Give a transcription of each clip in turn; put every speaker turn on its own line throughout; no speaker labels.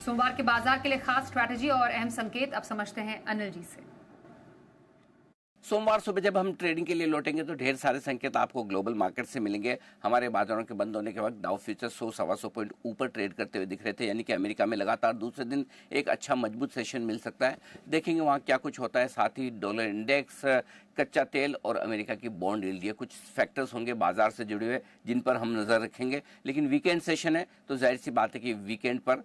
सोमवार के बाजार के लिए खास स्ट्रैटेजी और अहम संकेत अब समझते हैं अनिल जी से।
सोमवार सुबह जब हम ट्रेडिंग के लिए लौटेंगे तो ढेर सारे संकेत आपको ग्लोबल मार्केट से मिलेंगे। हमारे बाजारों के बंद होने के वक्त डाउ फ्यूचर्स 100-125 पॉइंट ऊपर ट्रेड करते हुए दिख रहे थे, यानी कि अमेरिका में लगातार दूसरे दिन एक अच्छा मजबूत सेशन मिल सकता है। देखेंगे वहाँ क्या कुछ होता है। साथ ही डॉलर इंडेक्स, कच्चा तेल और अमेरिका की बॉन्ड यील्ड, ये कुछ फैक्टर्स होंगे बाजार से जुड़े हुए जिन पर हम नजर रखेंगे। लेकिन वीकेंड सेशन है तो जाहिर सी बात है कि वीकेंड पर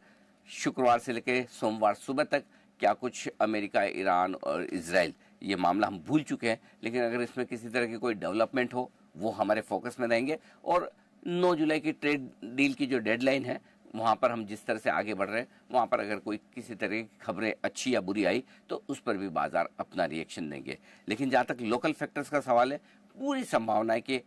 शुक्रवार से लेकर सोमवार सुबह तक क्या कुछ अमेरिका, ईरान और इजराइल, ये मामला हम भूल चुके हैं, लेकिन अगर इसमें किसी तरह की कोई डेवलपमेंट हो वो हमारे फोकस में रहेंगे। और 9 जुलाई की ट्रेड डील की जो डेडलाइन है वहाँ पर हम जिस तरह से आगे बढ़ रहे हैं, वहाँ पर अगर कोई किसी तरह की खबरें अच्छी या बुरी आई तो उस पर भी बाजार अपना रिएक्शन देंगे। लेकिन जहाँ तक लोकल फैक्टर्स का सवाल है, पूरी संभावना है कि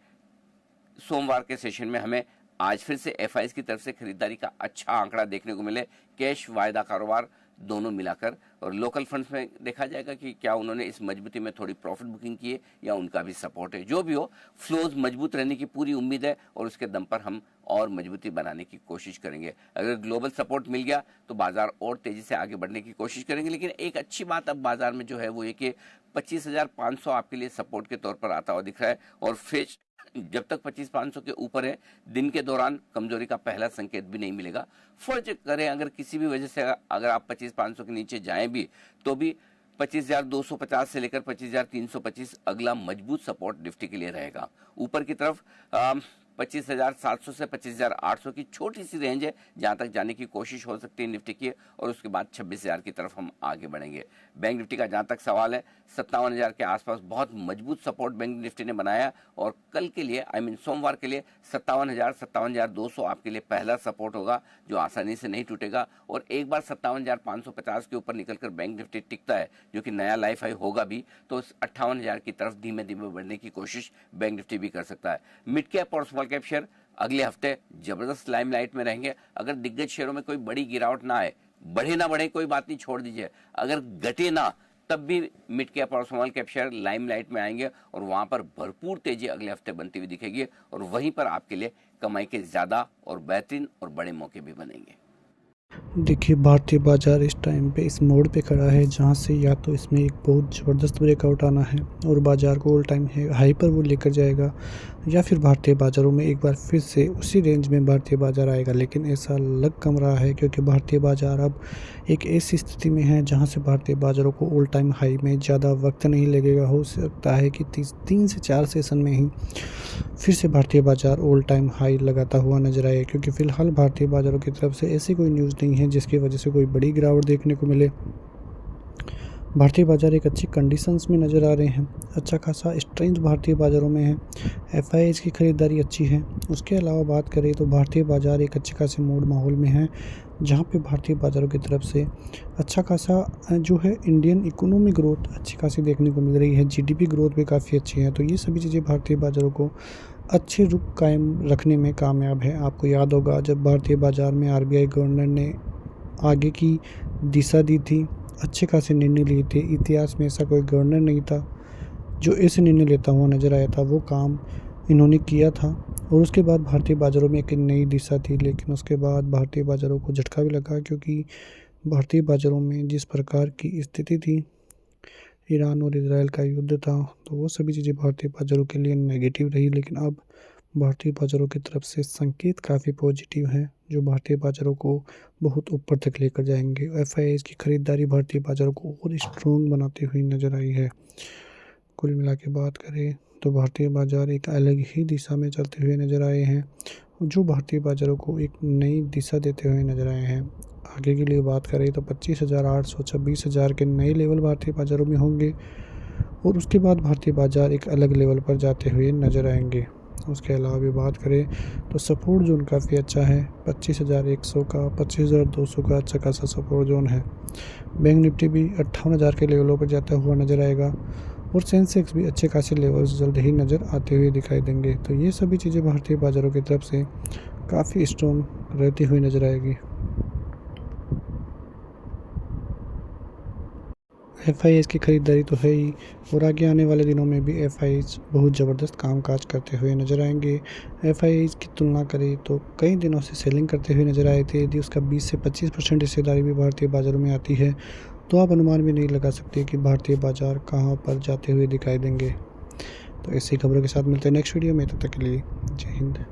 सोमवार के सेशन में हमें आज फिर से एफआईज की तरफ से खरीदारी का अच्छा आंकड़ा देखने को मिले। कैश वायदा कारोबार दोनों मिलाकर, और लोकल फंड्स में देखा जाएगा कि क्या उन्होंने इस मजबूती में थोड़ी प्रॉफिट बुकिंग की है या उनका भी सपोर्ट है। जो भी हो, फ्लोज मजबूत रहने की पूरी उम्मीद है और उसके दम पर हम और मजबूती बनाने की कोशिश करेंगे। अगर ग्लोबल सपोर्ट मिल गया तो बाजार और तेजी से आगे बढ़ने की कोशिश करेंगे। लेकिन एक अच्छी बात अब बाजार में जो है वो ये कि 25,500 आपके लिए सपोर्ट के तौर पर आता हुआ दिख रहा है, और फिच जब तक 25,500 के ऊपर है, दिन के दौरान कमजोरी का पहला संकेत भी नहीं मिलेगा। फर्ज करें अगर किसी भी वजह से अगर आप 25,500 के नीचे जाएं भी तो भी 25,250 से लेकर 25,325 अगला मजबूत सपोर्ट निफ्टी के लिए रहेगा। ऊपर की तरफ 25,700 से 25,800 की छोटी सी रेंज है जहां तक जाने की कोशिश हो सकती है निफ्टी की, और उसके बाद 26,000 की तरफ हम आगे बढ़ेंगे। बैंक निफ्टी का जहां तक सवाल है, 57,000 के आसपास बहुत मजबूत सपोर्ट बैंक निफ्टी ने बनाया, और कल के लिए सोमवार के लिए 57,000 57,200 आपके लिए पहला सपोर्ट होगा जो आसानी से नहीं टूटेगा। और एक बार 57,550 के ऊपर निकलकर बैंक निफ्टी टिकता है, जो कि नया लाइफ हाई होगा भी, तो 58,000 की तरफ धीमे धीमे बढ़ने की कोशिश बैंक निफ्टी भी कर सकता है। मिड कैप और स्मॉल कैप शेयर अगले हफ्ते जबरदस्त लाइमलाइट में रहेंगे। अगर दिग्गज शेयरों में कोई बड़ी गिरावट ना आए, बढ़े ना बढ़े कोई बात नहीं, छोड़ दीजिए, अगर घटे ना तब भी मिड कैप और स्मॉल कैप शेयर लाइमलाइट में आएंगे और वहां पर भरपूर तेजी अगले हफ्ते बनती हुई दिखेगी, और वहीं पर आपके लिए कमाई के ज्यादा और बेहतरीन और बड़े मौके भी बनेंगे।
देखिए, भारतीय बाजार इस टाइम पे इस मोड़ पे खड़ा है जहां से या तो इसमें एक बहुत ज़बरदस्त ब्रेकआउट आना है और बाजार को ऑल टाइम हाई पर वो लेकर जाएगा, या फिर भारतीय बाज़ारों में एक बार फिर से उसी रेंज में भारतीय बाज़ार आएगा। लेकिन ऐसा लग कम रहा है क्योंकि भारतीय बाज़ार अब एक ऐसी स्थिति में है जहां से भारतीय बाज़ारों को ऑल टाइम हाई में ज़्यादा वक्त नहीं लगेगा। हो सकता है कि 3 से 4 सेशन में ही फिर से भारतीय बाज़ार ऑल टाइम हाई लगाता हुआ नजर आए, क्योंकि फ़िलहाल भारतीय बाज़ारों की तरफ से ऐसी कोई न्यूज़ नहीं है जिसकी वजह से कोई बड़ी गिरावट देखने को मिले। भारतीय बाज़ार एक अच्छी कंडीशंस में नज़र आ रहे हैं, अच्छा खासा स्ट्रेंथ भारतीय बाज़ारों में है, एफआईआईज़ की खरीदारी अच्छी है। उसके अलावा बात करें तो भारतीय बाज़ार एक अच्छे खासे मूड माहौल में है जहां पे भारतीय बाज़ारों की तरफ से अच्छा खासा जो है इंडियन इकोनॉमी ग्रोथ अच्छी खासी देखने को मिल रही है, जीडीपी ग्रोथ भी काफ़ी अच्छी है। तो ये सभी चीज़ें भारतीय बाज़ारों को अच्छे रुख कायम रखने में कामयाब है। आपको याद होगा जब भारतीय बाज़ार में आरबीआई गवर्नर ने आगे की दिशा दी थी, अच्छे खासे निर्णय लिए थे। इतिहास में ऐसा कोई गवर्नर नहीं था जो ऐसे निर्णय लेता हुआ नज़र आया था, वो काम इन्होंने किया था। और उसके बाद भारतीय बाज़ारों में एक नई दिशा थी, लेकिन उसके बाद भारतीय बाज़ारों को झटका भी लगा क्योंकि भारतीय बाज़ारों में जिस प्रकार की स्थिति थी, ईरान और इजराइल का युद्ध था, तो वो सभी चीज़ें भारतीय बाज़ारों के लिए नेगेटिव रही। लेकिन अब भारतीय बाज़ारों की तरफ से संकेत काफ़ी पॉजिटिव हैं जो भारतीय बाज़ारों को बहुत ऊपर तक लेकर जाएंगे। एफआईआईज़ की खरीदारी भारतीय बाज़ारों को और स्ट्रॉन्ग बनाती हुई नज़र आई है। कुल मिला के बात करें तो भारतीय बाज़ार एक अलग ही दिशा में चलते हुए नज़र आए हैं, जो भारतीय बाज़ारों को एक नई दिशा देते हुए नज़र आए हैं। आगे के लिए बात करें तो 25,800 26,000 के नए लेवल भारतीय बाज़ारों में होंगे, और उसके बाद भारतीय बाज़ार एक अलग लेवल पर जाते हुए नज़र आएंगे। उसके अलावा भी बात करें तो सपोर्ट जोन काफ़ी अच्छा है, 25,100 का 25,200 का अच्छा खासा सपोर्ट जोन है। बैंक निफ्टी भी 58,000 के लेवलों पर जाता हुआ नज़र आएगा, और सेंसेक्स भी अच्छे खासे लेवल्स जल्द ही नज़र आते हुए दिखाई देंगे। तो ये सभी चीज़ें भारतीय बाज़ारों की तरफ से काफ़ी स्ट्रॉन्ग रहती हुई नज़र आएगी। FIIs की खरीदारी तो है ही, और आगे आने वाले दिनों में भी FIIs बहुत ज़बरदस्त कामकाज करते हुए नज़र आएंगे। FIIs की तुलना करें तो कई दिनों से सेलिंग करते हुए नज़र आए थे। यदि उसका 20 से 25% हिस्सेदारी भी भारतीय बाज़ारों में आती है तो आप अनुमान भी नहीं लगा सकते कि भारतीय बाज़ार कहाँ पर जाते हुए दिखाई देंगे। तो ऐसी खबरों के साथ मिलते हैं नेक्स्ट वीडियो में, तब तक के लिए जय हिंद।